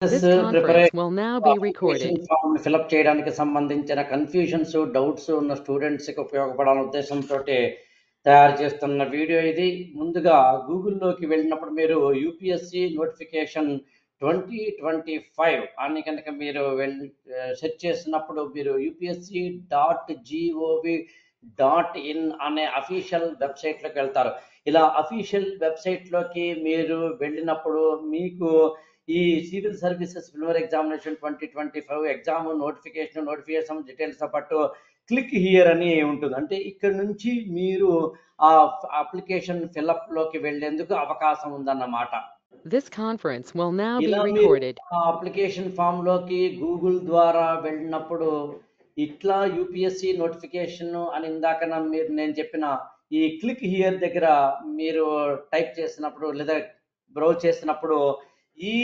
This conference will now be recorded. Form fill up చేయడానికి సంబంధించిన confusions doubts ఉన్న స్టూడెంట్స్కి ఉపయోగపడాలనే ఉద్దేశంతో తయారు చేస్తున్న వీడియో ఇది. ముందుగా గూగుల్లోకి వెళ్ళినప్పుడు మీరు యూపీఎస్సి నోటిఫికేషన్ 2025 అని కనుక మీరు సెర్చ్ చేసినప్పుడు మీరు upsc.gov.in అనే అఫీషియల్ వెబ్సైట్లోకి వెళ్తారు. ఇలా అఫీషియల్ వెబ్సైట్లోకి మీరు వెళ్ళినప్పుడు మీకు ఈ civil services preliminary examination 2025 exam notification డీటెయిల్స్తో పాటు క్లిక్ హియర్ అని ఉంటుంది. అంటే ఇక్కడ నుంచి మీరు ఆ అప్లికేషన్ ఫిల్అప్లోకి వెళ్ళేందుకు అవకాశం ఉందన్నమాట. This conference will now be ఇలా మీరు recorded. ఆ అప్లికేషన్ ఫామ్లోకి గూగుల్ ద్వారా వెళ్ళినప్పుడు ఇట్లా యూపీఎస్సి నోటిఫికేషన్ అని ఇందాక నేను చెప్పిన ఈ క్లిక్ హియర్ దగ్గర మీరు టైప్ చేసినప్పుడు లేదా బ్రౌజ్ చేసినప్పుడు ఈ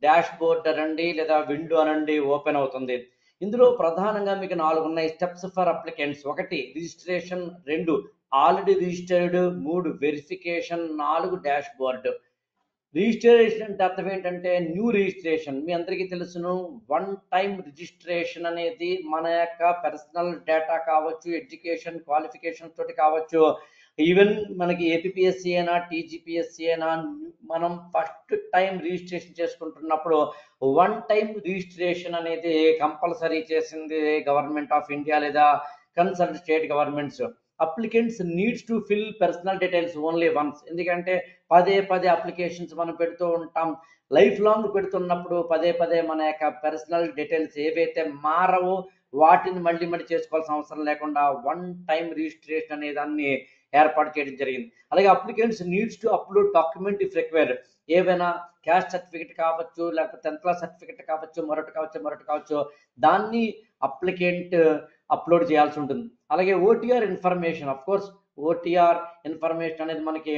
డాష్ బోర్డ్ అనండి లేదా విండో అనండి ఓపెన్ అవుతుంది. ఇందులో ప్రధానంగా మీకు 4 ఉన్నాయి. Steps for applicants, 1 registration, 2 already registered, 3 verification, 4 dash board. Registration అంటే అర్థం ఏంటంటే న్యూ రిజిస్ట్రేషన్. మీ అందరికీ తెలుసును, 1 టైం రిజిస్ట్రేషన్ అనేది మన యొక్క పర్సనల్ డేటా కావచ్చు, ఎడ్యుకేషన్ క్వాలిఫికేషన్ తోటి కావచ్చు, ఈవెన్ మనకి ఏపీఎస్సి అయినా టీజీపీఎస్సి అయినా మనం ఫస్ట్ టైం రిజిస్ట్రేషన్ చేసుకుంటున్నప్పుడు 1 టైం రిజిస్ట్రేషన్ అనేది కంపల్సరీ చేసింది గవర్నమెంట్ ఆఫ్ ఇండియా లేదా concern state governments. Applicants needs to fill personal details only once. ఎందుకంటే పదే అప్లికేషన్స్ మనం పెడుతూ ఉంటాం. లైఫ్ లాంగ్ పెడుతున్నప్పుడు పదే మన యొక్క పర్సనల్ డీటెయిల్స్ ఏవైతే మారవో వాటిని మళ్ళీ చేసుకోవాల్సిన అవసరం లేకుండా 1 టైం రిజిస్ట్రేషన్ అనే దాన్ని ఏర్పాటు చేయడం జరిగింది. అలాగే applicants needs to upload document if required. ఏవైనా క్యాస్ట్ సర్టిఫికెట్ కావచ్చు, లేకపోతే 10th క్లాస్ సర్టిఫికెట్ కావచ్చు, మరొకటి కావచ్చు, దాన్ని అప్లికెంట్ అప్లోడ్ చేయాల్సి ఉంటుంది. అలాగే OTR information, of course OTR information అనేది మనకి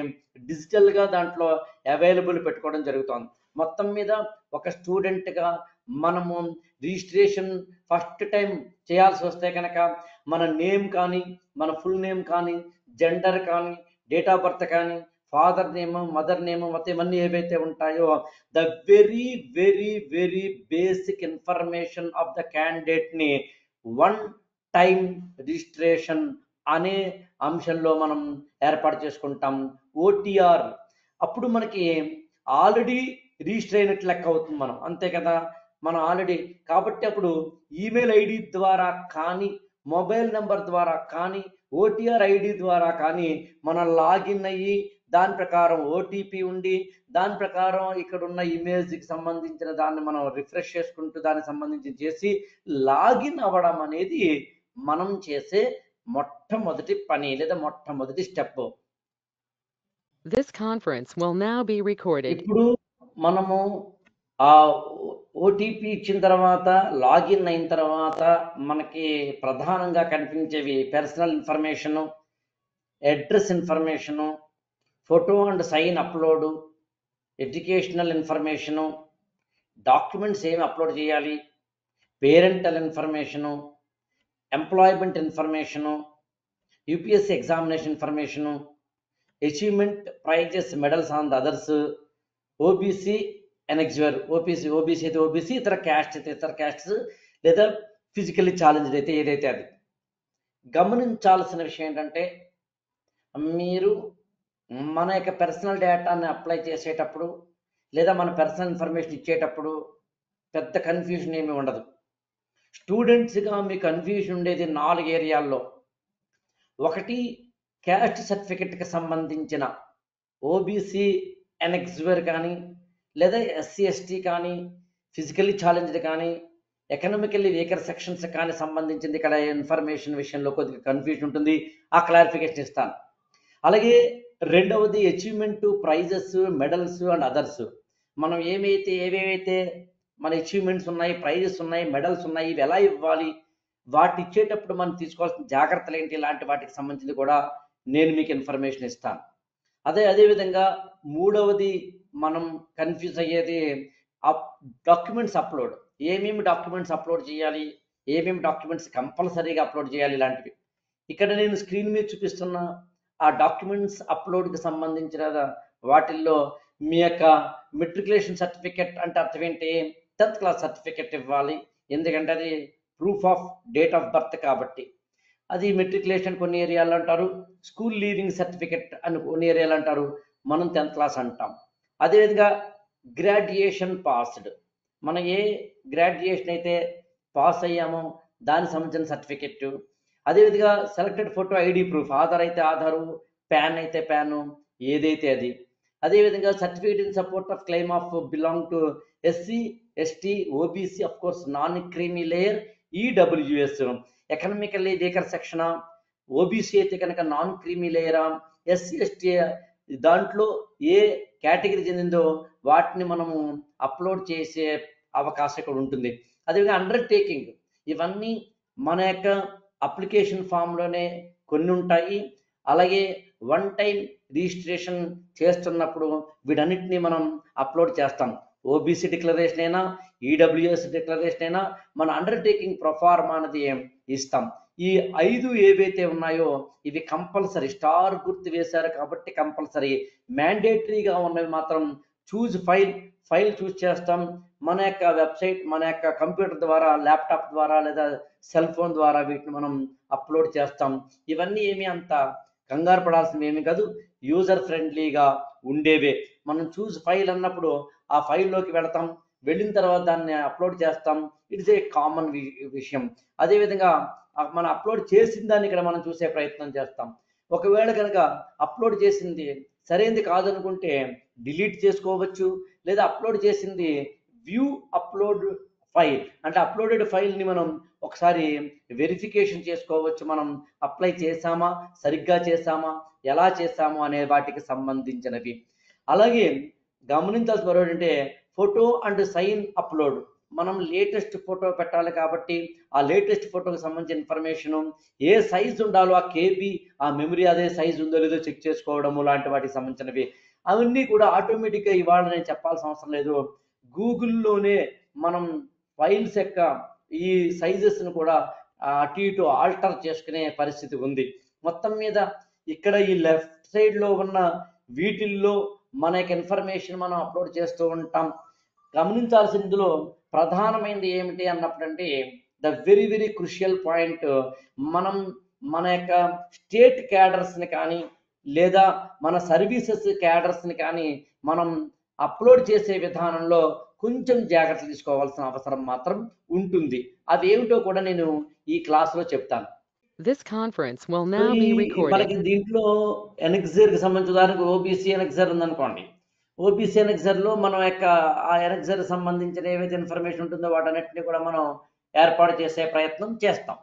డిజిటల్గా దాంట్లో అవైలబుల్ పెట్టుకోవడం జరుగుతుంది. మొత్తం మీద ఒక స్టూడెంట్గా మనము రిజిస్ట్రేషన్ ఫస్ట్ టైం చేయాల్సి వస్తే కనుక మన నేమ్ కానీ, మన ఫుల్ నేమ్ కానీ, జెండర్ కానీ, డేట్ ఆఫ్ బర్త్ కానీ, ఫాదర్ నేమ్, మదర్ నేమ్, మొత్తం ఇవన్నీ ఏవైతే ఉంటాయో the very basic information of the క్యాండిడేట్ని 1 టైం రిజిస్ట్రేషన్ అనే అంశంలో మనం ఏర్పాటు చేసుకుంటాం ఓటీఆర్. అప్పుడు మనకి ఆల్రెడీ రిజిస్టర్ అయినట్లు లెక్క అవుతుంది మనం, అంతే కదా. మనం ఆల్రెడీ కాబట్టి అప్పుడు ఈమెయిల్ ఐడి ద్వారా కానీ, మొబైల్ నెంబర్ ద్వారా కానీ, ఓటీఆర్ ఐడి ద్వారా కానీ మనం లాగిన్ అయ్యి దాని ప్రకారం ఓటీపీ ఉండి దాని ప్రకారం ఇక్కడ ఉన్న ఇమేజ్కి సంబంధించిన దాన్ని మనం రిఫ్రెష్ చేసుకుంటూ దానికి సంబంధించి చేసి లాగిన్ అవ్వడం అనేది మనం చేసే మొట్టమొదటి పని లేదా మొట్టమొదటి step. This conference will now be recorded. ఇప్పుడు మనము ఆ ఓటీపీ ఇచ్చిన తర్వాత లాగిన్ అయిన తర్వాత మనకి ప్రధానంగా కనిపించేవి personal information, address information, photo and sign upload, educational information, documents ఏమి అప్లోడ్ చేయాలి, parental information, employment information, UPSC examination information, achievement prizes medals on the others, OBC annexure, OBC అయితే ఓబీసీ, ఇతర క్యాస్ట్ అయితే ఇతర క్యాస్ట్స్, లేదా physically challenged అయితే ఏదైతే అది. గమనించాల్సిన విషయం ఏంటంటే మీరు మన యొక్క పర్సనల్ డేటాని అప్లై చేసేటప్పుడు లేదా మన పర్సనల్ ఇన్ఫర్మేషన్ ఇచ్చేటప్పుడు పెద్ద కన్ఫ్యూజన్ ఏమీ ఉండదు. స్టూడెంట్స్గా మీ కన్ఫ్యూజన్ ఉండేది 4 ఏరియాల్లో. 1 క్యాస్ట్ సర్టిఫికెట్కి సంబంధించిన ఓబీసీ ఎనెక్స్వర్ కానీ, లేదా ఎస్సీ ఎస్టీ కానీ, ఫిజికల్లీ ఛాలెంజ్డ్ కానీ, ఎకనామికల్లీ వీకర్ సెక్షన్స్ కానీ సంబంధించింది ఇక్కడ ఇన్ఫర్మేషన్ విషయంలో కొద్దిగా కన్ఫ్యూజన్ ఉంటుంది. ఆ క్లారిఫికేషన్ ఇస్తాను. అలాగే 2వది achievement prizes medals and others. మనం ఏవేవైతే మన అచీవ్మెంట్స్ ఉన్నాయి, ప్రైజెస్ ఉన్నాయి, మెడల్స్ ఉన్నాయి, ఇవి ఎలా ఇవ్వాలి, వాటి ఇచ్చేటప్పుడు మనం తీసుకోవాల్సిన జాగ్రత్తలు ఏంటి, ఇలాంటి వాటికి సంబంధించి కూడా నేను మీకు ఇన్ఫర్మేషన్ ఇస్తాను. అదేవిధంగా 3వది మనం కన్ఫ్యూజ్ అయ్యేది డాక్యుమెంట్స్ అప్లోడ్. ఏమేమి డాక్యుమెంట్స్ అప్లోడ్ చేయాలి, ఏమేమి డాక్యుమెంట్స్ కంపల్సరీగా అప్లోడ్ చేయాలి, ఇలాంటివి. ఇక్కడ నేను స్క్రీన్ మీద చూపిస్తున్న ఆ డాక్యుమెంట్స్ అప్లోడ్కి సంబంధించిన వాటిల్లో మీ యొక్క మెట్రికులేషన్ సర్టిఫికెట్ అంటే అర్థం ఏంటి, 10th క్లాస్ సర్టిఫికెట్ ఇవ్వాలి. ఎందుకంటే అది proof of date of birth కాబట్టి. అది మెట్రికులేషన్ కొన్ని ఏరియాలో అంటారు, స్కూల్ లీవింగ్ సర్టిఫికెట్ అని కొన్ని ఏరియాలు అంటారు, మనం 10th క్లాస్ అంటాం. అదేవిధంగా గ్రాడ్యుయేషన్ పాస్డ్, మనం ఏ గ్రాడ్యుయేషన్ అయితే పాస్ అయ్యామో దానికి సంబంధించిన సర్టిఫికెట్. అదేవిధంగా selected photo ID proof, Aadhaar అయితే ఆధారు, ప్యాన్ అయితే ప్యాను, ఏదైతే అది. అదేవిధంగా certificate in support of claim of belong to SC, ST, OBC, of course non creamy layer, EWS economically weaker సెక్షనా, ఓబీసీ అయితే కనుక నాన్ క్రీమీ లేయరా, ఎస్సీ ఎస్టీ దాంట్లో ఏ కేటగిరీ చెందిందో వాటిని మనము అప్లోడ్ చేసే అవకాశం ఇక్కడ ఉంటుంది. అదేవిధంగా అండర్టేకింగ్, ఇవన్నీ మన యొక్క అప్లికేషన్ ఫామ్లోనే కొన్ని ఉంటాయి. అలాగే వన్ టైం రిజిస్ట్రేషన్ చేస్తున్నప్పుడు వీటన్నిటిని మనం అప్లోడ్ చేస్తాం. ఓబీసీ డిక్లరేషన్ అయినా, ఈడబ్ల్యూఎస్ డిక్లరేషన్ అయినా మన అండర్టేకింగ్ ప్రొఫార్మా అనేది ఇస్తాం. ఈ 5 ఏవైతే ఉన్నాయో ఇవి కంపల్సరీ, స్టార్ గుర్తు వేశారు కాబట్టి కంపల్సరీ. మ్యాండేటరీగా ఉన్నవి మాత్రం చూజ్ ఫైల్ చూస్ చేస్తాం. మన యొక్క వెబ్సైట్, మన యొక్క కంప్యూటర్ ద్వారా, ల్యాప్టాప్ ద్వారా లేదా సెల్ ఫోన్ ద్వారా వీటిని మనం అప్లోడ్ చేస్తాం. ఇవన్నీ ఏమీ అంత కంగారు పడాల్సింది ఏమీ కాదు, యూజర్ ఫ్రెండ్లీగా ఉండేవే. మనం చూస్ ఫైల్ అన్నప్పుడు ఆ ఫైల్లోకి వెళతాం, వెళ్ళిన తర్వాత దాన్ని అప్లోడ్ చేస్తాం. ఇట్స్ ఏ కామన్ విషయం. అదేవిధంగా మనం అప్లోడ్ చేసిన దాన్ని ఇక్కడ మనం చూసే ప్రయత్నం చేస్తాం. ఒకవేళ కనుక అప్లోడ్ చేసింది సరైనది కాదనుకుంటే డిలీట్ చేసుకోవచ్చు, లేదా అప్లోడ్ చేసింది వ్యూ అప్లోడ్ ఫైల్ అంటే అప్లోడెడ్ ఫైల్ని మనం ఒకసారి వెరిఫికేషన్ చేసుకోవచ్చు. మనం అప్లై చేసామా, సరిగ్గా చేసామా, ఎలా చేసామా అనే వాటికి సంబంధించినవి. అలాగే గమనించాల్సిన మరో ఏంటంటే ఫోటో అండ్ సైన్ అప్లోడ్. మనం లేటెస్ట్ ఫోటో పెట్టాలి కాబట్టి ఆ లేటెస్ట్ ఫోటోకి సంబంధించిన ఇన్ఫర్మేషను, ఏ సైజు ఉండాలో ఆ కేబీ, ఆ మెమరీ అదే సైజు ఉందో లేదో చెక్ చేసుకోవడము లాంటి వాటికి సంబంధించినవి అవన్నీ కూడా ఆటోమేటిక్గా ఇవాళ నేను చెప్పాల్సిన అవసరం లేదు, గూగుల్లోనే మనం ఫైల్స్ యొక్క ఈ సైజెస్ను కూడా అటు ఇటు ఆల్టర్ చేసుకునే పరిస్థితి ఉంది. మొత్తం మీద ఇక్కడ ఈ లెఫ్ట్ సైడ్లో ఉన్న వీటిల్లో మన యొక్క ఇన్ఫర్మేషన్ మనం అప్లోడ్ చేస్తూ ఉంటాం. గమనించాల్సిందిలో ప్రధానమైనది ఏమిటి అన్నప్పుడంటే the very very crucial point, మనం మన యొక్క స్టేట్ క్యాడర్స్ని కానీ లేదా మన సర్వీసెస్ క్యాడర్స్ని కానీ మనం అప్లోడ్ చేసే విధానంలో కొంచెం జాగ్రత్త తీసుకోవాల్సిన అవసరం మాత్రం ఉంటుంది. అదేమిటో కూడా నేను ఈ క్లాస్లో చెప్తాను. This conference will now be మనకి recorded. దీంట్లో ఎనెక్సర్కి సంబంధించిన దానికి ఓబీసీ ఎనెక్సర్ ఉందనుకోండి. ఓబీసీ ఎనెక్సర్లో మనం యొక్క ఆ ఎనెక్సర్ సంబంధించిన ఏవైతే ఇన్ఫర్మేషన్ ఉంటుందో వాటన్నిటిని కూడా మనం ఏర్పాటు చేసే ప్రయత్నం చేస్తాం.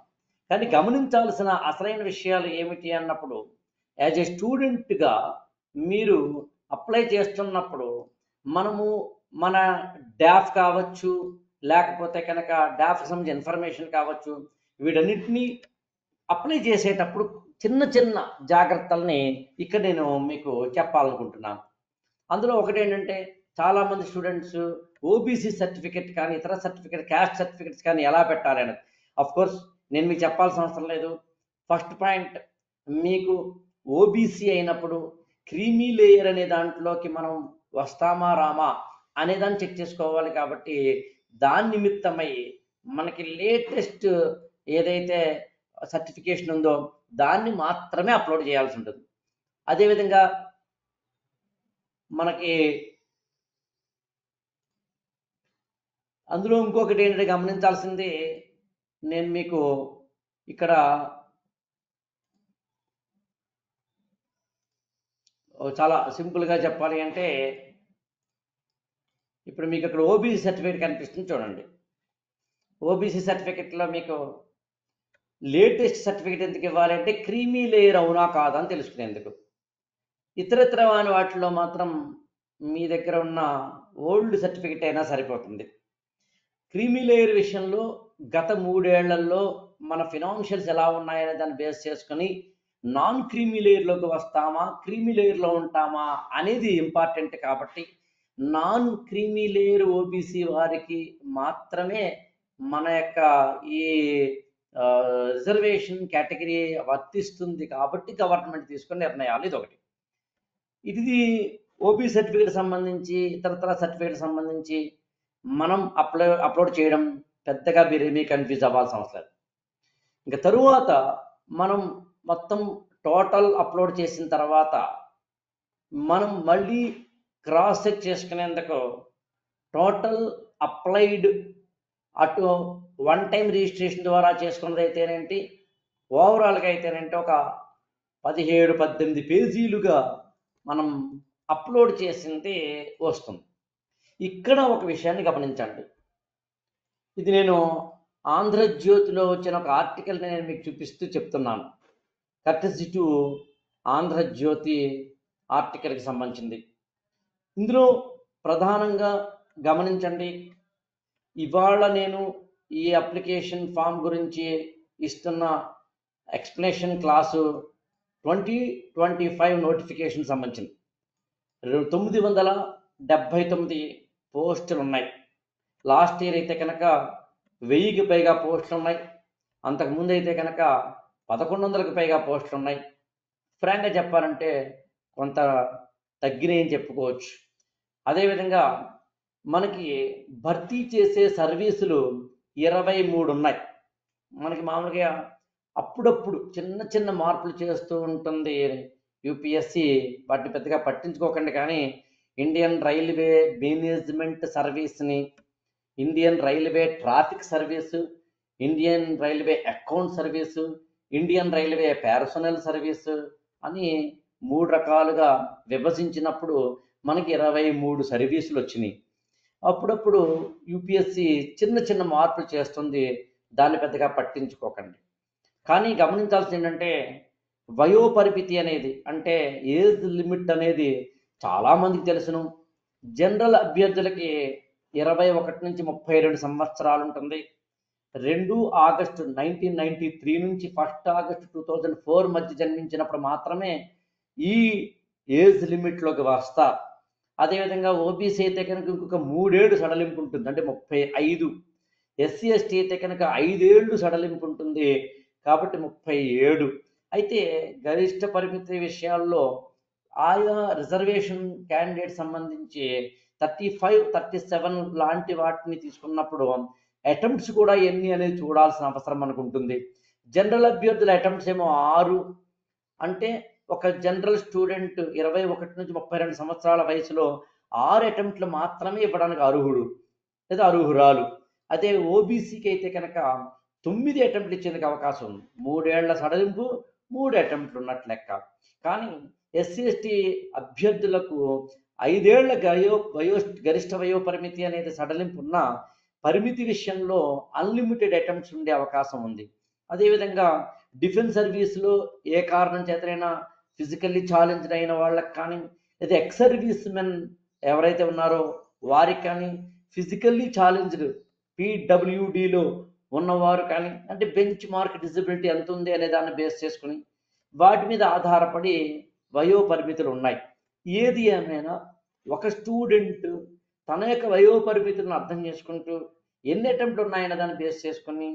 కానీ గమనించాల్సిన అసలైన విషయాలు ఏమిటి అన్నప్పుడు, యాజ్ ఏ స్టూడెంట్గా మీరు అప్లై చేస్తున్నప్పుడు మనము మన డాఫ్ కావచ్చు, లేకపోతే కనుక డాఫ్కి సంబంధించిన ఇన్ఫర్మేషన్ కావచ్చు, వీటన్నిటినీ అప్లై చేసేటప్పుడు చిన్న చిన్న జాగ్రత్తల్ని ఇక్కడ నేను మీకు చెప్పాలనుకుంటున్నాను. అందులో ఒకటి ఏంటంటే చాలామంది స్టూడెంట్స్ ఓబీసీ సర్టిఫికెట్ కానీ ఇతర సర్టిఫికెట్, క్యాస్ట్ సర్టిఫికెట్స్ కానీ ఎలా పెట్టాలి అనేది. అఫ్ కోర్స్ నేను మీకు చెప్పాల్సిన అవసరం లేదు. ఫస్ట్ పాయింట్, మీకు ఓబీసీ అయినప్పుడు క్రీమీ లేయర్ అనే దాంట్లోకి మనం వస్తామా రామా అనే దాన్ని చెక్ చేసుకోవాలి. కాబట్టి దాని నిమిత్తమై మనకి లేటెస్ట్ ఏదైతే సర్టిఫికేషన్ ఉందో దాన్ని మాత్రమే అప్లోడ్ చేయాల్సి ఉంటుంది. అదేవిధంగా మనకి అందులో ఇంకొకటి ఏంటంటే గమనించాల్సింది, నేను మీకు ఇక్కడ చాలా సింపుల్గా చెప్పాలి అంటే, ఇప్పుడు మీకు ఇక్కడ ఓబీసీ సర్టిఫికేట్ కనిపిస్తుంది చూడండి. ఓబీసీ సర్టిఫికేట్లో మీకు లేటెస్ట్ సర్టిఫికేట్ ఎందుకు ఇవ్వాలి అంటే క్రీమీ లేయర్ అవునా కాదా అని తెలుసుకునేందుకు. ఇతరత్ర వాటిలో మాత్రం మీ దగ్గర ఉన్న ఓల్డ్ సర్టిఫికేట్ అయినా సరిపోతుంది. క్రీమీ లేయర్ విషయంలో గత 3 ఏళ్లలో మన ఫినాన్షియల్స్ ఎలా ఉన్నాయనే దాన్ని బేస్ చేసుకొని నాన్ క్రీమీ లేయర్లోకి వస్తామా, క్రీమీ లేయర్లో ఉంటామా అనేది ఇంపార్టెంట్. కాబట్టి నాన్ క్రీమీ లేయర్ ఓబీసీ వారికి మాత్రమే మన యొక్క ఈ రిజర్వేషన్ కేటగిరీ వర్తిస్తుంది. కాబట్టి గవర్నమెంట్ తీసుకున్న నిర్ణయాలు ఇదొకటి. ఇది ఓబీ సర్టిఫికేట్ సంబంధించి, ఇతరతర సర్టిఫికేట్ సంబంధించి మనం అప్లోడ్ చేయడం పెద్దగా మీరేమీ కన్ఫ్యూజ్ అవ్వాల్సిన అవసరం లేదు. ఇంకా తరువాత మనం మొత్తం టోటల్ అప్లోడ్ చేసిన తర్వాత మనం మళ్ళీ క్రాస్ చెక్ చేసుకునేందుకు టోటల్ అప్లైడ్ అటు వన్ టైం రిజిస్ట్రేషన్ ద్వారా చేసుకున్నది అయితేనేంటి, ఓవరాల్గా అయితేనేంటి ఒక 17-18 పేజీలుగా మనం అప్లోడ్ చేసింది వస్తుంది. ఇక్కడ ఒక విషయాన్ని గమనించండి. ఇది నేను ఆంధ్రజ్యోతిలో వచ్చిన ఒక ఆర్టికల్ని నేను మీకు చూపిస్తూ చెప్తున్నాను. కర్టసీ టు ఆంధ్రజ్యోతి ఆర్టికల్కి సంబంధించింది. ఇందులో ప్రధానంగా గమనించండి, ఇవాళ నేను ఈ అప్లికేషన్ ఫామ్ గురించి ఇస్తున్న ఎక్స్ప్లెనేషన్ క్లాసు 2025 నోటిఫికేషన్ సంబంధించింది. 979 పోస్టులు ఉన్నాయి. లాస్ట్ ఇయర్ అయితే కనుక 1000కి పైగా పోస్టులు ఉన్నాయి. అంతకుముందు అయితే కనుక 1100కి పైగా పోస్టులు ఉన్నాయి. ఫ్రాంక్గా చెప్పాలంటే కొంత తగ్గినాయని చెప్పుకోవచ్చు. అదేవిధంగా మనకి భర్తీ చేసే సర్వీసులు 23 ఉన్నాయి. మనకి మామూలుగా అప్పుడప్పుడు చిన్న చిన్న మార్పులు చేస్తూ ఉంటుంది యూపీఎస్సి, వాటిని పెద్దగా పట్టించుకోకండి. కానీ ఇండియన్ రైల్వే మేనేజ్మెంట్ సర్వీస్ని, Indian railway traffic service, Indian railway account service, Indian railway personal service అని 3 రకాలుగా విభజించినప్పుడు మనకి 23 సర్వీసులు వచ్చినాయి. అప్పుడప్పుడు యూపీఎస్సి చిన్న చిన్న మార్పులు చేస్తుంది, దాన్ని పెద్దగా పట్టించుకోకండి. కానీ గమనించాల్సింది ఏంటంటే వయోపరిమితి అనేది, అంటే ఏజ్ లిమిట్ అనేది చాలామందికి తెలుసును. జనరల్ అభ్యర్థులకి 21 నుంచి 32 సంవత్సరాలు ఉంటుంది. 2 ఆగస్టు 1993 నుంచి 1 ఆగస్టు 2004 మధ్య జన్మించినప్పుడు మాత్రమే ఈ ఏజ్ లిమిట్లోకి వస్తారు. అదేవిధంగా ఓబీసీ అయితే కనుక ఇంకొక 3 ఏళ్ళు సడలింపు ఉంటుంది, అంటే 35. ఎస్సీ ఎస్టీ అయితే కనుక 5 ఏళ్ళు సడలింపు ఉంటుంది, కాబట్టి 37. అయితే గరిష్ట పరిమితి విషయాల్లో ఆయా రిజర్వేషన్ క్యాండిడేట్ సంబంధించి 35, 37 లాంటి వాటిని తీసుకున్నప్పుడు అటెంప్ట్స్ కూడా ఎన్ని అనేది చూడాల్సిన అవసరం మనకు ఉంటుంది. జనరల్ అభ్యర్థుల అటెంప్ట్స్ ఏమో 6. అంటే ఒక జనరల్ స్టూడెంట్ 21 నుంచి 32 సంవత్సరాల వయసులో 6 అటెంప్ట్లు మాత్రమే ఇవ్వడానికి అర్హుడు లేదా అర్హురాలు. అదే ఓబీసీకి అయితే కనుక 9 అటెంప్ట్లు ఇచ్చేందుకు అవకాశం ఉంది. 3 ఏళ్ల సడలింపు, 3 అటెంప్ట్లు ఉన్నట్లు లెక్క. కానీ ఎస్సీ ఎస్టీ అభ్యర్థులకు 5 ఏళ్ల గరిష్ట వయో పరిమితి అనేది సడలింపు ఉన్న పరిమితి విషయంలో అన్లిమిటెడ్ అటెంప్ట్స్ ఉండే అవకాశం ఉంది. అదేవిధంగా డిఫెన్స్ సర్వీస్లో ఏ కారణం చేతనైనా ఫిజికల్లీ ఛాలెంజ్డ్ అయిన వాళ్ళకి కానీ, లేదా ఎక్స్ సర్వీస్ మెన్ ఎవరైతే ఉన్నారో వారికి కానీ, ఫిజికల్లీ ఛాలెంజ్డ్ పీడబ్ల్యూడీలో ఉన్నవారు కానీ, అంటే బెంచ్ మార్క్ డిజబిలిటీ ఎంత ఉంది అనే దాన్ని బేస్ చేసుకుని వాటి మీద ఆధారపడి వయో పరిమితులు ఉన్నాయి. ఏది ఏమైనా ఒక స్టూడెంట్ తన యొక్క వయో పరిమితులను అర్థం చేసుకుంటూ ఎన్ని అటెంప్ట్లు ఉన్నాయన్న దాన్ని బేస్ చేసుకుని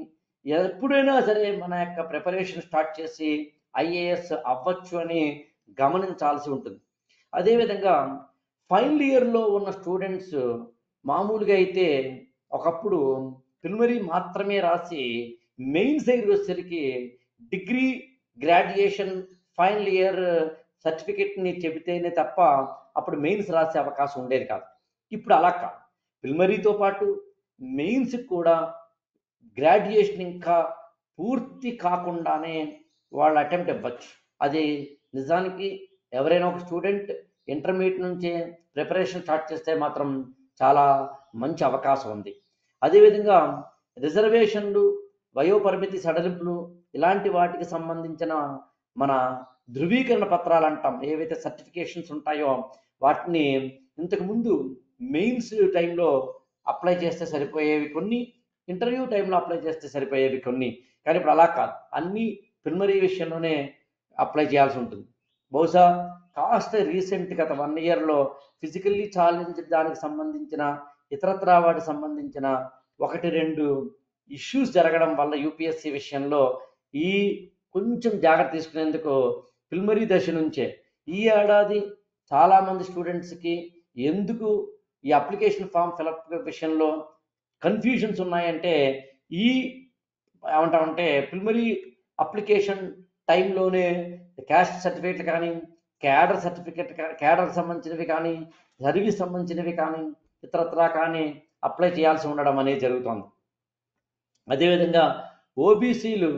ఎప్పుడైనా సరే మన యొక్క ప్రిపరేషన్ స్టార్ట్ చేసి ఐఏఎస్ అవ్వచ్చు అని గమనించాల్సి ఉంటుంది. అదేవిధంగా ఫైనల్ ఇయర్లో ఉన్న స్టూడెంట్స్ మామూలుగా అయితే ఒకప్పుడు ప్రిలిమినరీ మాత్రమే రాసి మెయిన్స్ దగ్గరికి వచ్చేసరికి డిగ్రీ, గ్రాడ్యుయేషన్, ఫైనల్ ఇయర్ సర్టిఫికెట్ని చెబితేనే తప్ప అప్పుడు మెయిన్స్ రాసే అవకాశం ఉండేది కాదు. ఇప్పుడు అలా కాదు. ప్రిలిమినరీతో పాటు మెయిన్స్కి కూడా గ్రాడ్యుయేషన్ ఇంకా పూర్తి కాకుండానే వాళ్ళు అటెంప్ట్ ఇవ్వచ్చు. అది నిజానికి ఎవరైనా ఒక స్టూడెంట్ ఇంటర్మీడియట్ నుంచే ప్రిపరేషన్ స్టార్ట్ చేస్తే మాత్రం చాలా మంచి అవకాశం ఉంది. అదేవిధంగా రిజర్వేషన్లు, వయోపరిమితి సడలింపులు ఇలాంటి వాటికి సంబంధించిన మన ధృవీకరణ పత్రాలు అంటాం, ఏవైతే సర్టిఫికేషన్స్ ఉంటాయో వాటిని ఇంతకుముందు మెయిన్స్ టైంలో అప్లై చేస్తే సరిపోయేవి కొన్ని, ఇంటర్వ్యూ టైంలో అప్లై చేస్తే సరిపోయేవి కొన్ని. కానీ ఇప్పుడు అలా కాదు, అన్నీ ప్రిలిమినరీ విషయంలోనే అప్లై చేయాల్సి ఉంటుంది. బహుశా కాస్త రీసెంట్ గత 1 ఇయర్లో ఫిజికల్లీ ఛాలెంజ్ దానికి సంబంధించిన ఇతరత్రా వాటికి సంబంధించిన 1-2 ఇష్యూస్ జరగడం వల్ల యూపీఎస్సీ విషయంలో ఈ కొంచెం జాగ్రత్త తీసుకునేందుకు ప్రిలిమినరీ దశ నుంచే ఈ ఏడాది చాలామంది స్టూడెంట్స్కి ఎందుకు ఈ అప్లికేషన్ ఫామ్ ఫిలప్ విషయంలో కన్ఫ్యూజన్స్ ఉన్నాయంటే ఈ ఏమంటామంటే ప్రిలిమినరీ అప్లికేషన్ టైంలోనే క్యాస్ట్ సర్టిఫికేట్లు కానీ క్యాడర్ సంబంధించినవి కానీ సర్వీస్ సంబంధించినవి కానీ ఇతరత్రా కానీ అప్లై చేయాల్సి ఉండడం అనేది జరుగుతుంది. అదేవిధంగా ఓబీసీలు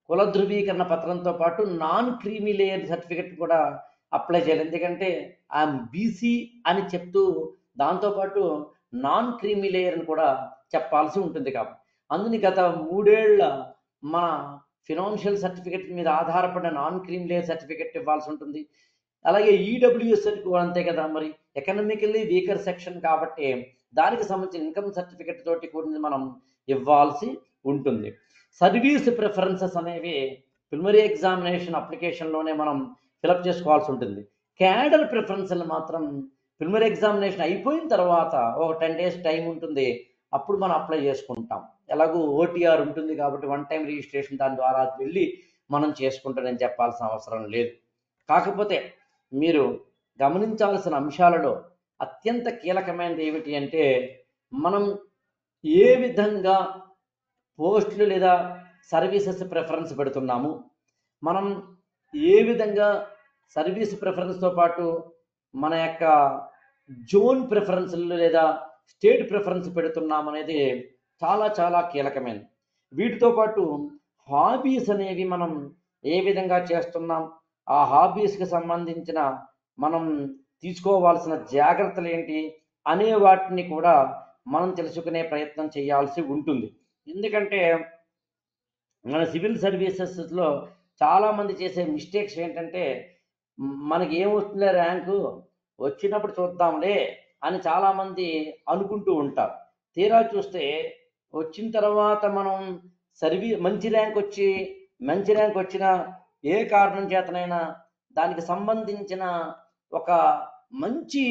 కుల ధృవీకరణ పత్రంతో పాటు నాన్ క్రీమీ లేయర్ సర్టిఫికెట్ కూడా అప్లై చేయాలి. ఎందుకంటే ఆ బీసీ అని చెప్తూ దాంతోపాటు నాన్ క్రీమీ లేయర్ అని కూడా చెప్పాల్సి ఉంటుంది. కాబట్టి అందుని గత 3 ఏళ్ల మన ఫినాన్షియల్ సర్టిఫికెట్ మీద ఆధారపడిన నాన్ క్రీమీ లేయర్ సర్టిఫికెట్ ఇవ్వాల్సి ఉంటుంది. అలాగే ఈడబ్ల్యూఎస్ కూడా అంతే కదా, మరి ఎకనామికల్లీ వీకర్ సెక్షన్ కాబట్టి దానికి సంబంధించిన ఇన్కమ్ సర్టిఫికెట్ తోటి కూడా మనం ఇవ్వాల్సి ఉంటుంది. సర్వీస్ ప్రిఫరెన్సెస్ అనేవి ప్రిలిమినరీ ఎగ్జామినేషన్ అప్లికేషన్లోనే మనం ఫిలప్ చేసుకోవాల్సి ఉంటుంది. క్యాడర్ ప్రిఫరెన్స్లు మాత్రం ప్రిలిమినరీ ఎగ్జామినేషన్ అయిపోయిన తర్వాత ఒక 10 days టైం ఉంటుంది, అప్పుడు మనం అప్లై చేసుకుంటాం. ఎలాగూ ఓటీఆర్ ఉంటుంది కాబట్టి వన్ టైం రిజిస్ట్రేషన్ దాని ద్వారా వెళ్ళి మనం చేసుకుంటానని చెప్పాల్సిన అవసరం లేదు. కాకపోతే మీరు గమనించాల్సిన అంశాలలో అత్యంత కీలకమైనది ఏమిటి అంటే మనం ఏ విధంగా పోస్టులు లేదా సర్వీసెస్ ప్రిఫరెన్స్ పెడుతున్నాము, మనం ఏ విధంగా సర్వీస్ ప్రిఫరెన్స్తో పాటు మన యొక్క జోన్ ప్రిఫరెన్స్లు లేదా స్టేట్ ప్రిఫరెన్స్ పెడుతున్నాం అనేది చాలా చాలా కీలకమైనది. వీటితో పాటు హాబీస్ అనేవి మనం ఏ విధంగా చేస్తున్నాం, ఆ హాబీస్కి సంబంధించిన మనం తీసుకోవాల్సిన జాగ్రత్తలు ఏంటి అనే వాటిని కూడా మనం తెలుసుకునే ప్రయత్నం చేయాల్సి ఉంటుంది. ఎందుకంటే మన సివిల్ సర్వీసెస్లో చాలామంది చేసే మిస్టేక్స్ ఏంటంటే మనకి ఏమొస్తుందో ర్యాంకు వచ్చినప్పుడు చూద్దాంలే అని చాలామంది అనుకుంటూ ఉంటారు. తీరా చూస్తే వచ్చిన తర్వాత మనం మంచి ర్యాంక్ వచ్చిన ఏ కారణం చేతనైనా దానికి సంబంధించిన ఒక మంచి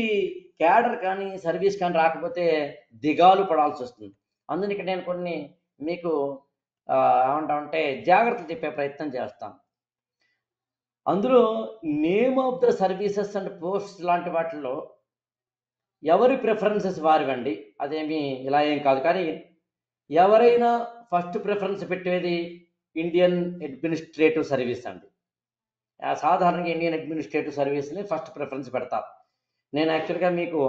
క్యాడర్ కానీ సర్వీస్ కానీ రాకపోతే దిగాలు పడాల్సి వస్తుంది. అందుని ఇక్కడ నేను కొన్ని మీకు ఏమంటామంటే జాగ్రత్తలు చెప్పే ప్రయత్నం చేస్తాను. అందులో name of the services and posts లాంటి వాటిల్లో ఎవరి ప్రిఫరెన్సెస్ వారివండి, అదేమి ఇలా ఏం కాదు. కానీ ఎవరైనా ఫస్ట్ ప్రిఫరెన్స్ పెట్టేది ఇండియన్ అడ్మినిస్ట్రేటివ్ సర్వీస్ అండి. సాధారణంగా ఇండియన్ అడ్మినిస్ట్రేటివ్ సర్వీస్ని ఫస్ట్ ప్రిఫరెన్స్ పెడతారు. నేను యాక్చువల్గా మీకు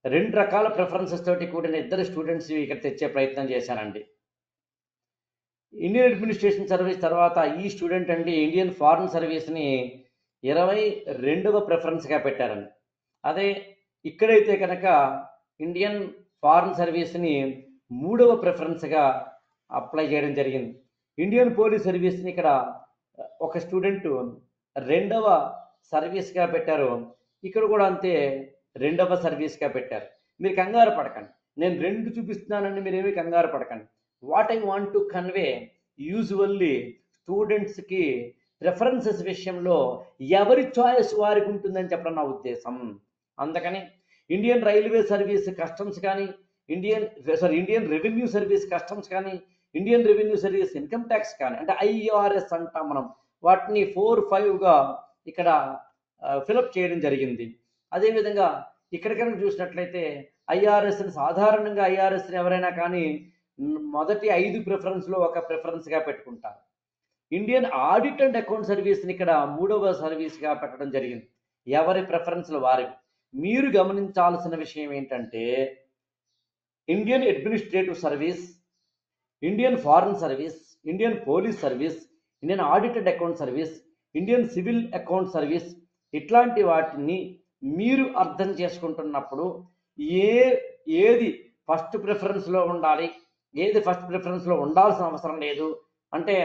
2 రకాల ప్రిఫరెన్సెస్ తోటి కూడిన 2 స్టూడెంట్స్ ఇక్కడ తెచ్చే ప్రయత్నం చేశానండి. ఇండియన్ అడ్మినిస్ట్రేషన్ సర్వీస్ తర్వాత ఈ స్టూడెంట్ అండి ఇండియన్ ఫారెన్ సర్వీస్ని 22వ ప్రిఫరెన్స్గా పెట్టారండి. అదే ఇక్కడైతే కనుక ఇండియన్ ఫారెన్ సర్వీస్ని 3వ ప్రిఫరెన్స్గా అప్లై చేయడం జరిగింది. ఇండియన్ పోలీస్ సర్వీస్ని ఇక్కడ ఒక స్టూడెంట్ 2వ సర్వీస్గా పెట్టారు. ఇక్కడ కూడా అంతే 2వ సర్వీస్గా పెట్టారు. మీరు కంగారు పడకండి, నేను 2 చూపిస్తున్నానండి, మీరేమీ కంగారు పడకండి. What I want to convey, usually స్టూడెంట్స్కి ప్రిఫరెన్సెస్ విషయంలో ఎవరి చాయిస్ వారికి ఉంటుందని చెప్పడం నా ఉద్దేశం. అందుకని ఇండియన్ రైల్వే సర్వీస్ కస్టమ్స్ కానీ ఇండియన్ రెవెన్యూ సర్వీస్ కస్టమ్స్ కానీ Indian revenue service income tax కానీ అంటే ఐఆర్ఎస్ అంటాం మనం, వాటిని 4-5గా ఇక్కడ ఫిలప్ చేయడం జరిగింది. అదేవిధంగా ఇక్కడ కనుక చూసినట్లయితే ఐఆర్ఎస్ని సాధారణంగా ఐఆర్ఎస్ని ఎవరైనా కానీ మొదటి 5 ప్రిఫరెన్స్లో ఒక ప్రిఫరెన్స్గా పెట్టుకుంటారు. ఇండియన్ ఆడిట్ అండ్ అకౌంట్ సర్వీస్ని ఇక్కడ 3వ సర్వీస్గా పెట్టడం జరిగింది. ఎవరి ప్రిఫరెన్స్లు వారివి. మీరు గమనించాల్సిన విషయం ఏంటంటే Indian administrative service, Indian foreign service, Indian police service, Indian audit and account service, Indian civil account service, ఇట్లాంటి వాటిని మీరు అర్థం చేసుకుంటున్నప్పుడు ఏది ఫస్ట్ ప్రిఫరెన్స్లో ఉండాలి, ఏది ఫస్ట్ ప్రిఫరెన్స్లో ఉండాల్సిన అవసరం లేదు అంటే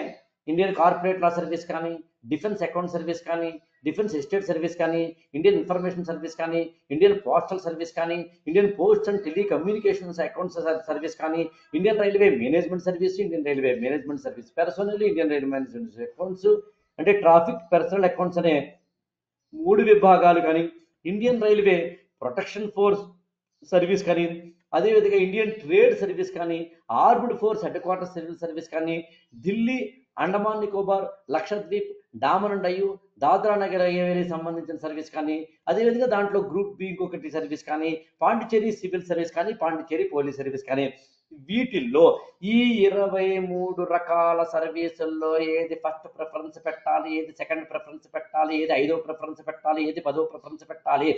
ఇండియన్ కార్పొరేట్ లా సర్వీస్ కానీ, డిఫెన్స్ అకౌంట్ సర్వీస్ కానీ, డిఫెన్స్ ఎస్టేట్ సర్వీస్ కానీ, ఇండియన్ ఇన్ఫర్మేషన్ సర్వీస్ కానీ, ఇండియన్ పోస్టల్ సర్వీస్ కానీ, Indian post and telecommunications accounts service కానీ, Indian railway management service, Indian railway management service personnel, Indian railway management accounts అంటే traffic personnel accounts అనే 3 విభాగాలు కానీ, Indian railway protection force service కానీ, అదేవిధంగా Indian trade service కానీ, armed force headquarters civil service కానీ, Delhi, Andaman Nicobar, Lakshadweep, Daman and Diu, Dadra Nagar హవేలీకి సంబంధించిన service కానీ, అదేవిధంగా దాంట్లో గ్రూప్ బి ఇంకొకటి సర్వీస్ కానీ, పాండిచ్చేరి సివిల్ సర్వీస్ కానీ, పాండిచ్చేరి పోలీస్ సర్వీస్ కానీ, వీటిల్లో ఈ 23 రకాల సర్వీసుల్లో ఏది ఫస్ట్ ప్రిఫరెన్స్ పెట్టాలి, ఏది సెకండ్ ప్రిఫరెన్స్ పెట్టాలి, ఏది 5వ ప్రిఫరెన్స్ పెట్టాలి, ఏది 10వ ప్రిఫరెన్స్ పెట్టాలి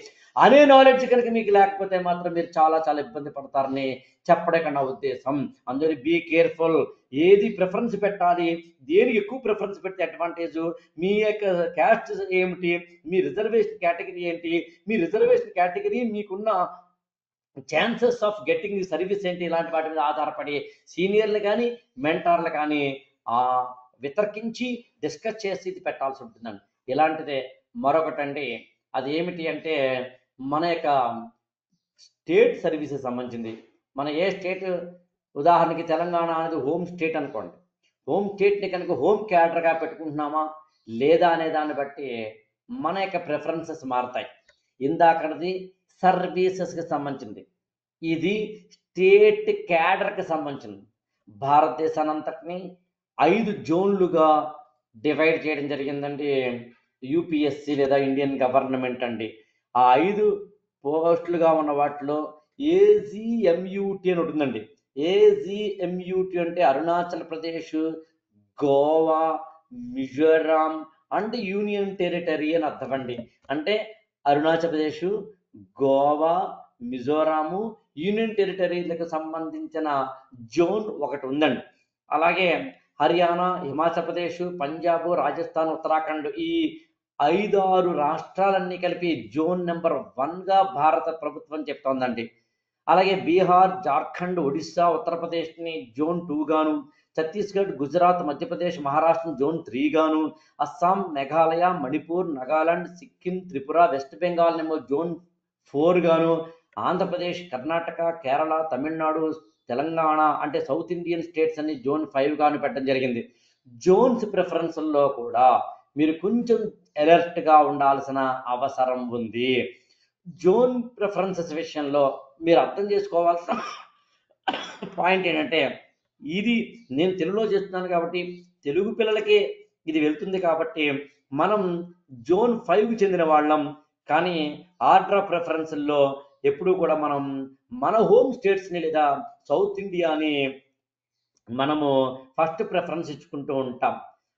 అనే నాలెడ్జ్ కనుక మీకు లేకపోతే మాత్రం మీరు చాలా చాలా ఇబ్బంది పడతారని చెప్పడం నా ఉద్దేశం. అందరూ బీ కేర్ఫుల్. ఏది ప్రిఫరెన్స్ పెట్టాలి, దేనికి ఎక్కువ ప్రిఫరెన్స్ పెడితే అడ్వాంటేజ్, మీ యొక్క క్యాస్ట్ ఏమిటి, మీ రిజర్వేషన్ కేటగిరీ ఏంటి, మీ రిజర్వేషన్ కేటగిరీ మీకున్న ఛాన్సెస్ ఆఫ్ గెట్టింగ్ సర్వీస్ ఏంటి, ఇలాంటి వాటి మీద ఆధారపడి సీనియర్లు కానీ మెంటార్లు కానీ వితర్కించి డిస్కస్ చేసి ఇది పెట్టాల్సి ఉంటుందండి. ఇలాంటిదే మరొకటండి, అది ఏమిటి అంటే మన యొక్క స్టేట్ సర్వీసెస్ సంబంధించింది. మన ఏ స్టేట్, ఉదాహరణకి తెలంగాణ అనేది హోమ్ స్టేట్ అనుకోండి, హోమ్ స్టేట్ని కనుక హోమ్ క్యాడర్గా పెట్టుకుంటున్నామా లేదా అనే దాన్ని బట్టి మన యొక్క ప్రిఫరెన్సెస్ మారుతాయి. ఇందాకది సర్వీసెస్కి సంబంధించింది, ఇది స్టేట్ క్యాడర్కి సంబంధించింది. భారతదేశాన్ని అంతటిని 5 జోన్లుగా డివైడ్ చేయడం జరిగిందండి యూపీఎస్సి లేదా ఇండియన్ గవర్నమెంట్ అండి. ఆ 5 పోస్టులుగా ఉన్న వాటిలో ఏజీఎంయూటీ అని ఉంటుందండి. ఏజీఎంయూటీ అంటే Arunachal Pradesh, Goa, Mizoram and union territory అని అర్థం అండి. అంటే అరుణాచల్ ప్రదేశ్, గోవా, మిజోరాము, యూనియన్ టెరిటరీలకు సంబంధించిన జోన్ ఒకటి ఉందండి. అలాగే హర్యానా, హిమాచల్ ప్రదేశ్, పంజాబ్, రాజస్థాన్, ఉత్తరాఖండ్ ఈ 5-6 రాష్ట్రాలన్నీ కలిపి జోన్ నెంబర్ 1గా భారత ప్రభుత్వం చెప్తోందండి. అలాగే బీహార్, జార్ఖండ్, ఒడిస్సా, ఉత్తరప్రదేశ్ని జోన్ 2 గాను, ఛత్తీస్గఢ్, గుజరాత్, మధ్యప్రదేశ్, మహారాష్ట్ర జోన్ 3 గాను, అస్సాం, మేఘాలయ, మణిపూర్, నాగాలాండ్, సిక్కిం, త్రిపుర, వెస్ట్ బెంగాల్ ఏమో జోన్ 4 గాను, ఆంధ్రప్రదేశ్, కర్ణాటక, కేరళ, తమిళనాడు, తెలంగాణ అంటే సౌత్ ఇండియన్ స్టేట్స్ అన్ని జోన్ 5 గాను పెట్టడం జరిగింది. జోన్స్ ప్రిఫరెన్స్లో కూడా మీరు కొంచెం అలర్ట్గా ఉండాల్సిన అవసరం ఉంది. జోన్ ప్రిఫరెన్సెస్ విషయంలో మీరు అర్థం చేసుకోవాల్సిన పాయింట్ ఏంటంటే, ఇది నేను తెలుగులో చేస్తున్నాను కాబట్టి తెలుగు పిల్లలకి ఇది వెళ్తుంది కాబట్టి మనం జోన్ 5కి చెందిన వాళ్ళం. కానీ ఆర్డర్ ఆఫ్ ప్రిఫరెన్స్లో ఎప్పుడూ కూడా మనం మన హోమ్ స్టేట్స్ని లేదా సౌత్ ఇండియాని మనము ఫస్ట్ ప్రిఫరెన్స్ ఇచ్చుకుంటూ ఉంటాం.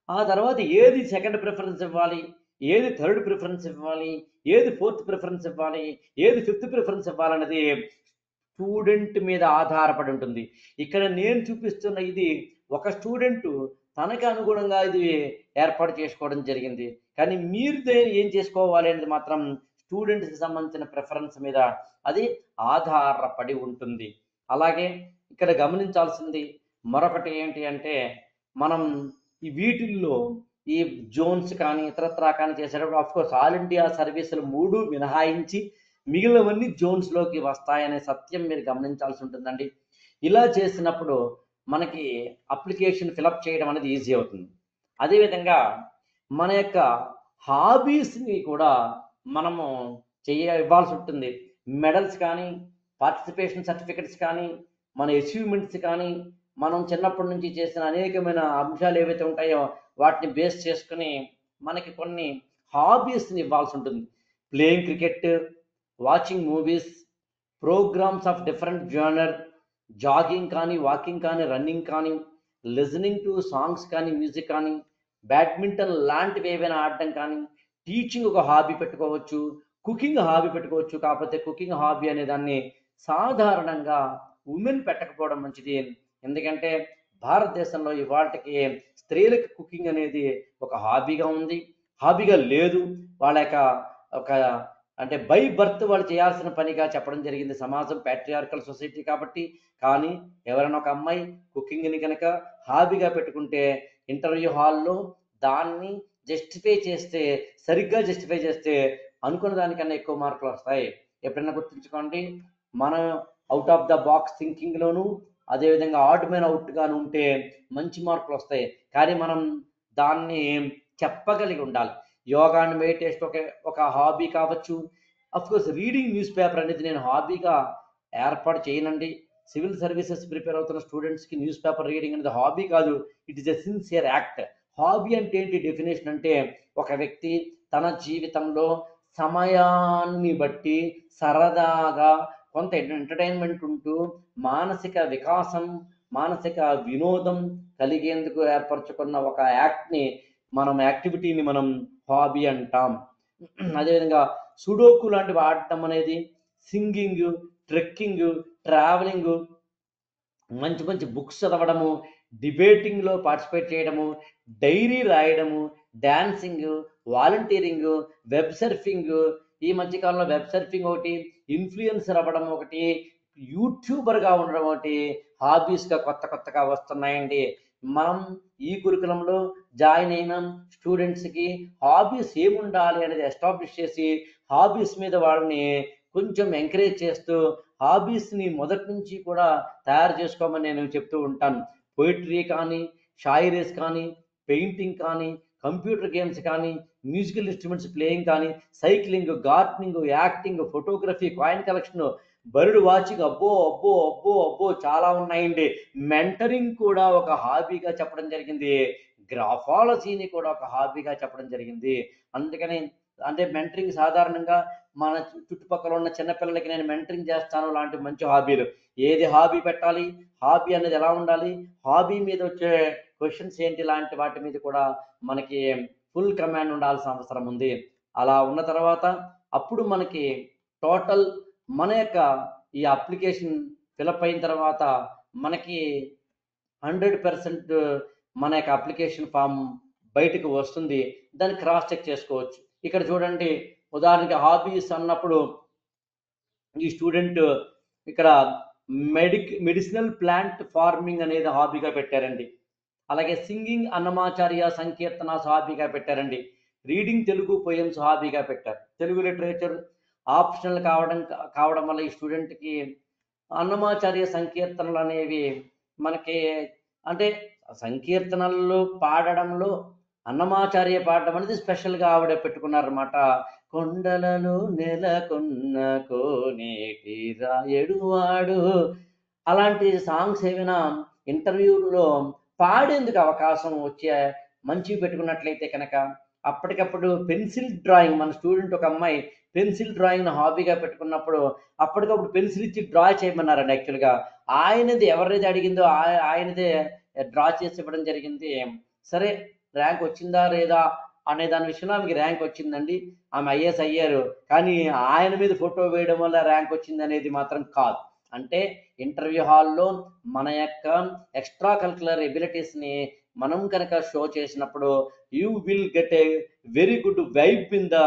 ఆ తర్వాత ఏది సెకండ్ ప్రిఫరెన్స్ ఇవ్వాలి, ఏది థర్డ్ ప్రిఫరెన్స్ ఇవ్వాలి, ఏది ఫోర్త్ ప్రిఫరెన్స్ ఇవ్వాలి, ఏది ఫిఫ్త్ ప్రిఫరెన్స్ ఇవ్వాలనేది స్టూడెంట్ మీద ఆధారపడి ఉంటుంది. ఇక్కడ నేను చూపిస్తున్న ఇది ఒక స్టూడెంట్ తనకి అనుగుణంగా ఇది ఏర్పాటు చేసుకోవడం జరిగింది. కానీ మీరు ఏం చేసుకోవాలి అనేది మాత్రం స్టూడెంట్స్కి సంబంధించిన ప్రిఫరెన్స్ మీద అది ఆధారపడి ఉంటుంది. అలాగే ఇక్కడ గమనించాల్సింది మరొకటి ఏంటి అంటే, మనం ఈ వీటిల్లో ఈ జోన్స్ కానీ ఇతరత్రా కానీ చేసేటప్పుడు అఫ్కోర్స్ ఆల్ ఇండియా సర్వీసులు 3 మినహాయించి మిగిలినవన్నీ జోన్స్లోకి వస్తాయనే సత్యం మీరు గమనించాల్సి ఉంటుందండి. ఇలా చేసినప్పుడు మనకి అప్లికేషన్ ఫిలప్ చేయడం అనేది ఈజీ అవుతుంది. అదేవిధంగా మన యొక్క హాబీస్ని కూడా మనము ఇవ్వాల్సి ఉంటుంది. మెడల్స్ కానీ, పార్టిసిపేషన్ సర్టిఫికెట్స్ కానీ, మన అచీవ్మెంట్స్ కానీ, మనం చిన్నప్పటి నుంచి చేసిన అనేకమైన అంశాలు ఏవైతే ఉంటాయో వాటిని బేస్ చేసుకుని మనకి కొన్ని హాబీస్ని ఇవ్వాల్సి ఉంటుంది. Playing cricket, watching movies, programmes of different genre, jogging కానీ, వాకింగ్ కానీ, రన్నింగ్ కానీ, లిజనింగ్ టు సాంగ్స్ కానీ, మ్యూజిక్ కానీ, బ్యాడ్మింటన్ లాంటివి ఏవైనా ఆడడం కానీ, టీచింగ్ ఒక హాబీ పెట్టుకోవచ్చు, కుకింగ్ హాబీ పెట్టుకోవచ్చు. కాకపోతే కుకింగ్ హాబీ అనే దాన్ని సాధారణంగా ఉమెన్ పెట్టకపోవడం మంచిది. ఎందుకంటే భారతదేశంలో ఇవాళకి స్త్రీలకు కుకింగ్ అనేది ఒక హాబీగా ఉంది, హాబీగా లేదు. వాళ్ళ యొక్క ఒక అంటే బై బర్త్ వాళ్ళు చేయాల్సిన పనిగా చెప్పడం జరిగింది సమాజం, ప్యాట్రియార్కల్ సొసైటీ కాబట్టి. కానీ ఎవరైనా ఒక అమ్మాయి కుకింగ్ని కనుక హాబీగా పెట్టుకుంటే ఇంటర్వ్యూ హాల్లో దాన్ని సరిగ్గా జస్టిఫై చేస్తే అనుకున్న దానికన్నా ఎక్కువ మార్కులు వస్తాయి. ఎప్పుడైనా గుర్తుంచుకోండి, మనం అవుట్ ఆఫ్ ద బాక్స్ థింకింగ్లోను అదేవిధంగా ఆడ్ మ్యాన్ అవుట్గాను ఉంటే మంచి మార్కులు వస్తాయి. కానీ మనం దాన్ని చెప్పగలిగి ఉండాలి. యోగా అండ్ మెడిటేషన్ ఒక హాబీ కావచ్చు. అఫ్కోర్స్ రీడింగ్ న్యూస్ పేపర్ అనేది నేను హాబీగా ఏర్పాటు చేయనండి. సివిల్ సర్వీసెస్ ప్రిపేర్ అవుతున్న స్టూడెంట్స్కి న్యూస్ పేపర్ రీడింగ్ అనేది హాబీ కాదు, it is a sincere act. Hobby అంటే ఏంటి డెఫినేషన్ అంటే ఒక వ్యక్తి తన జీవితంలో సమయాన్ని బట్టి సరదాగా కొంత ఎంటర్టైన్మెంట్ ఉంటూ మానసిక వికాసం, మానసిక వినోదం కలిగేందుకు ఏర్పరచుకున్న ఒక యాక్టివిటీని మనం హాబీ అంటాం. అదేవిధంగా సుడోకు లాంటివి ఆడటం అనేది, సింగింగ్, ట్రెక్కింగ్, ట్రావెలింగ్, మంచి మంచి బుక్స్ చదవడము, డిబేటింగ్లో పార్టిసిపేట్ చేయడము, డైరీ రాయడము, డాన్సింగ్, వాలంటీరింగ్, వెబ్ సర్ఫింగ్, ఈ మధ్యకాలంలో వెబ్ సర్ఫింగ్ ఒకటి, ఇన్ఫ్లుయెన్సర్ అవ్వడం ఒకటి, యూట్యూబర్గా ఉండడం ఒకటి హాబీస్గా కొత్తగా వస్తున్నాయండి. మనం ఈ గురుకులంలో జాయిన్ అయిన స్టూడెంట్స్కి హాబీస్ ఏముండాలి అనేది ఎస్టాబ్లిష్ చేసి హాబీస్ మీద వాళ్ళని కొంచెం ఎంకరేజ్ చేస్తూ హాబీస్ని మొదటి నుంచి కూడా తయారు చేసుకోమని నేను చెప్తూ ఉంటాను. పోయిటరీ కానీ, షాయరీస్ కానీ, పెయింటింగ్ కానీ, కంప్యూటర్ గేమ్స్ కానీ, మ్యూజికల్ ఇన్స్ట్రుమెంట్స్ ప్లేయింగ్ కానీ, cycling, gardening, acting, photography, coin collection, bird watching, అబ్బో అబ్బో అబ్బో అబ్బో చాలా ఉన్నాయండి. మెంటరింగ్ కూడా ఒక హాబీగా చెప్పడం జరిగింది. గ్రాఫాలజీని కూడా ఒక హాబీగా చెప్పడం జరిగింది. అందుకని అంటే మెంటరింగ్ సాధారణంగా మన చుట్టుపక్కల ఉన్న చిన్నపిల్లలకి నేను మెంటరింగ్ చేస్తాను లాంటి మంచి హాబీలు. ఏది హాబీ పెట్టాలి, హాబీ అనేది ఎలా ఉండాలి, హాబీ మీద వచ్చే క్వశ్చన్స్ ఏంటి, లాంటి వాటి మీద కూడా మనకి ఫుల్ కమాండ్ ఉండాల్సిన అవసరం ఉంది. అలా ఉన్న తర్వాత అప్పుడు మనకి టోటల్ మన యొక్క ఈ అప్లికేషన్ ఫిలప్ అయిన తర్వాత మనకి 100% మన యొక్క అప్లికేషన్ ఫామ్ బయటకు వస్తుంది. దాన్ని క్రాస్ చెక్ చేసుకోవచ్చు. ఇక్కడ చూడండి, ఉదాహరణకి హాబీస్ అన్నప్పుడు ఈ స్టూడెంట్ ఇక్కడ మెడిసినల్ ప్లాంట్ ఫార్మింగ్ అనేది హాబీగా పెట్టారండి. అలాగే సింగింగ్ అన్నమాచార్య సంకీర్తనాస్ హాబీగా పెట్టారండి. రీడింగ్ తెలుగు పోయమ్స్ హాబీగా పెట్టారు. తెలుగు లిటరేచర్ ఆప్షనల్ కావడం వల్ల ఈ స్టూడెంట్కి అన్నమాచార్య సంకీర్తనలు అనేవి మనకి అంటే సంకీర్తనలు పాడడంలో అన్నమాచార్య పాడడం అనేది స్పెషల్గా ఆవిడ పెట్టుకున్నారన్నమాట. కొండలలో నెలకొన్న కోనేటి రాయడువాడు అలాంటి సాంగ్స్ ఏమైనా ఇంటర్వ్యూలో పాడేందుకు అవకాశం వచ్చే మంచివి పెట్టుకున్నట్లయితే కనుక అప్పటికప్పుడు పెన్సిల్ డ్రాయింగ్, మన స్టూడెంట్ ఒక అమ్మాయి పెన్సిల్ డ్రాయింగ్ను హాబీగా పెట్టుకున్నప్పుడు అప్పటికప్పుడు పెన్సిల్ ఇచ్చి డ్రా చేయమన్నారండి. యాక్చువల్గా ఆయనది ఎవరిది అడిగిందో ఆయనదే డ్రా చేసి ఇవ్వడం జరిగింది. సరే, ర్యాంక్ వచ్చిందా లేదా అనే దాని విషయంలో ఆమెకి ర్యాంక్ వచ్చిందండి. ఆమె ఐఏఎస్ అయ్యారు. కానీ ఆయన మీద ఫోటో వేయడం వల్ల ర్యాంక్ వచ్చింది అనేది మాత్రం కాదు. అంటే ఇంటర్వ్యూ హాల్లో మన యొక్క ఎక్స్ట్రా కరిక్యులర్ ఎబిలిటీస్ని మనం కనుక షో చేసినప్పుడు you will get a very good vibe in the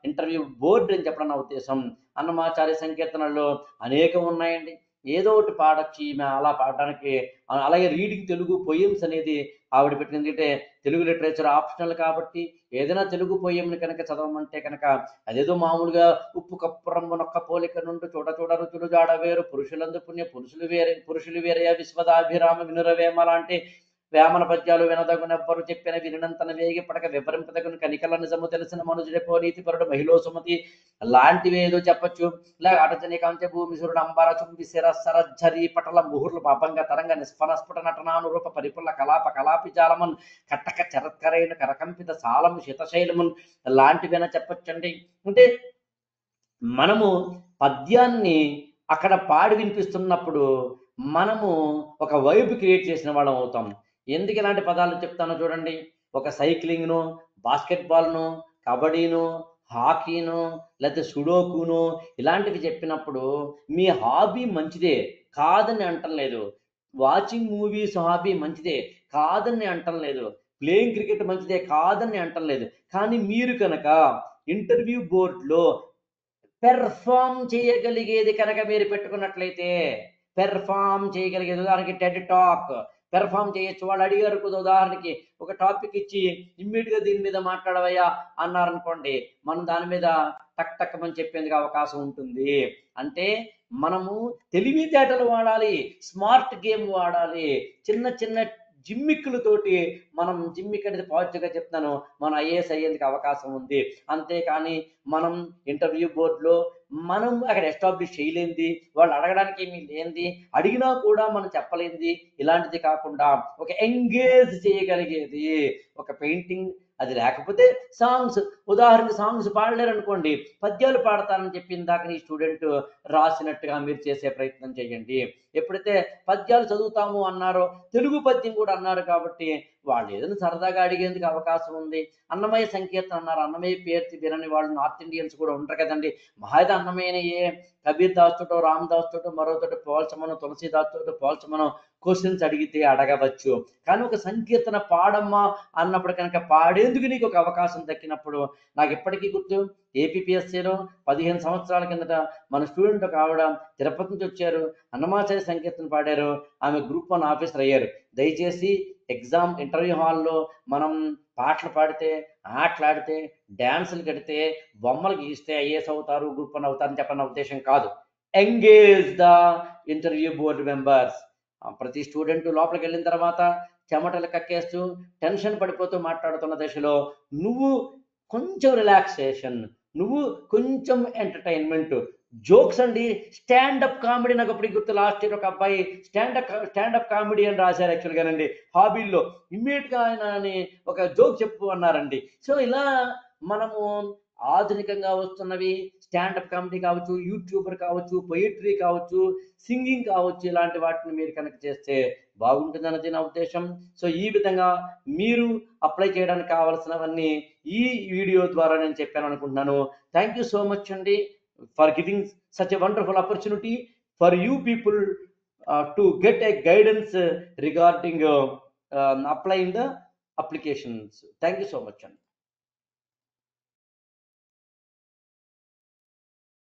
interview board అని చెప్పడం నా ఉద్దేశం. అన్నమాచార్య సంకీర్తనల్లో అనేకం ఉన్నాయండి. ఏదో ఒకటి పాడొచ్చు ఈమె అలా పాడడానికి. అలాగే రీడింగ్ తెలుగు పొయమ్స్ అనేది ఆవిడ పెట్టింది. అంటే తెలుగు లిటరేచర్ ఆప్షనల్ కాబట్టి ఏదైనా తెలుగు పొయ్యంని కనుక చదవమంటే కనుక అదేదో మామూలుగా ఉప్పు కప్పు రంగు నొక్క పోలిక నుండి చూడ చూడ రుచులు జాడ వేరు పురుషులందు పుణ్య పురుషులు వేరే విశ్వదాభిరామ వినురవేమ లాంటి వేమన పద్యాలు వినదగునెవ్వరు చెప్పిన వినంతన వేగి పడక వివరింపదగును కనికల నిజము తెలిసిన మనుజుడెపో నీతిపరుడు మహిళో సుమతి లాంటివి ఏదో చెప్పచ్చు. లేక అటజని కాంచ భూమి సురుడు అంబర చుంబి శిర సరజ్జరి పటల ముహుర్లు పాపంగ తరంగ నిస్ఫనస్ఫుట నటనానురూప పరిపుల్ల కలాపి జాలమన్ కట్టక చరత్కరైన కరకంపిత సాలము శితశైలమున్ లాంటివైనా చెప్పొచ్చండి. అంటే మనము పద్యాన్ని అక్కడ పాడి వినిపిస్తున్నప్పుడు మనము ఒక వైబ్ క్రియేట్ చేసిన వాళ్ళం అవుతాం. ఎందుకు ఇలాంటి పదాలు చెప్తానో చూడండి. ఒక సైక్లింగ్ను, బాస్కెట్బాల్ను, కబడ్డీను, హాకీను, లేకపోతే సుడోకును ఇలాంటివి చెప్పినప్పుడు మీ హాబీ మంచిదే, కాదని అంటం లేదు. వాచింగ్ మూవీస్ హాబీ మంచిదే, కాదని అంటం లేదు. ప్లేయింగ్ క్రికెట్ మంచిదే, కాదని అంటం లేదు. కానీ మీరు కనుక ఇంటర్వ్యూ బోర్డులో పెర్ఫామ్ చేయగలిగేది కనుక మీరు పెట్టుకున్నట్లయితే, పెర్ఫామ్ చేయగలిగేది ఉదాహరణకి టెడ్ టాక్ పెర్ఫామ్ చేయొచ్చు. వాళ్ళు అడిగారు కదా, ఉదాహరణకి ఒక టాపిక్ ఇచ్చి ఇమ్మీడియట్గా దీని మీద మాట్లాడవయ్యా అన్నారనుకోండి, మనం దాని మీద టక్ టక్ అని చెప్పేందుకు అవకాశం ఉంటుంది. అంటే మనము తెలివితేటలు వాడాలి, స్మార్ట్ గేమ్ వాడాలి. చిన్న చిన్న జిమ్మిక్కులతోటి మనం జిమ్మిక్ అనేది పాజిటివ్గా చెప్తున్నాను, మనం ఐఏఎస్ అయ్యేందుకు అవకాశం ఉంది. అంతేకాని మనం ఇంటర్వ్యూ బోర్డులో మనం అక్కడ ఎస్టాబ్లిష్ చేయలేంది, వాళ్ళు అడగడానికి ఏమీ లేనిది, అడిగినా కూడా మనం చెప్పలేంది, ఇలాంటిది కాకుండా ఒక ఎంగేజ్ చేయగలిగేది ఒక పెయింటింగ్. అది లేకపోతే సాంగ్స్, ఉదాహరణకు సాంగ్స్ పాడలేరు అనుకోండి, పద్యాలు పాడతానని చెప్పి ఇందాక నీ స్టూడెంట్ రాసినట్టుగా మీరు చేసే ప్రయత్నం చేయండి. ఎప్పుడైతే పద్యాలు చదువుతాము అన్నారో తెలుగు పద్యం కూడా అన్నారు కాబట్టి వాళ్ళు ఏదైనా సరదాగా అడిగేందుకు అవకాశం ఉంది. అన్నమయ్య సంకీర్తన అన్నారు, అన్నమయ్య పేరు వినని వాళ్ళు నార్త్ ఇండియన్స్ కూడా ఉంటారు కదండి. మహాయిదా అన్నమయ్యనయే కబీర్ దాస్ తోటో, రామ్ దాస్ తోటో, మరో తోటి పోల్చమనో, తులసీదాస్ తోటో పోల్చమనో క్వశ్చన్స్ అడిగితే అడగవచ్చు. కానీ ఒక సంకీర్తన పాడమ్మా అన్నప్పుడు కనుక పాడేందుకు నీకు ఒక అవకాశం దక్కినప్పుడు, నాకు ఇప్పటికీ గుర్తు ఏపీపీఎస్సీలో 15 సంవత్సరాల కిందట మన స్టూడెంట్ ఒక ఆవిడ తిరుపతి నుంచి వచ్చారు, అన్నమాచార్య సంకీర్తన పాడారు, ఆమె గ్రూప్ 1 ఆఫీసర్ అయ్యారు. దయచేసి ఎగ్జామ్ ఇంటర్వ్యూ హాల్లో మనం పాటలు పాడితే, ఆటలాడితే, డ్యాన్సులు కడితే, బొమ్మలు గీస్తే ఐఏఎస్ అవుతారు, గ్రూప్ 1 అవుతారని చెప్పన్న ఉద్దేశం కాదు. Engage the interview board members. ప్రతి స్టూడెంట్ లోపలికి వెళ్ళిన తర్వాత చెమటలు కక్కేస్తూ టెన్షన్ పడిపోతూ మాట్లాడుతున్న దశలో నువ్వు కొంచెం రిలాక్సేషన్, నువ్వు కొంచెం ఎంటర్టైన్మెంట్, జోక్స్ అండి, స్టాండప్ కామెడీ. నాకు అప్పుడు గుర్తు, లాస్ట్ ఇయర్ ఒక అబ్బాయి స్టాండప్ కామెడీ అని రాశారు యాక్చువల్గానండి హాబీల్లో. ఇమ్మీడియట్గా ఆయన అని ఒక జోక్ చెప్పు అన్నారండి. సో ఇలా మనము ఆధునికంగా వస్తున్నవి స్టాండప్ కామెడీ కావచ్చు, యూట్యూబర్ కావచ్చు, పొయిట్రీ కావచ్చు, సింగింగ్ కావచ్చు, ఇలాంటి వాటిని మీరు కనుక చేస్తే బాగుంటుందన్నది నా ఉద్దేశం. సో ఈ విధంగా మీరు అప్లై చేయడానికి కావాల్సినవన్నీ ఈ వీడియో ద్వారా నేను చెప్పాను అనుకుంటున్నాను. థ్యాంక్ యూ సో మచ్ అండి for giving such a wonderful opportunity for you people to get a guidance regarding applying the applications. Thank you so much అండి.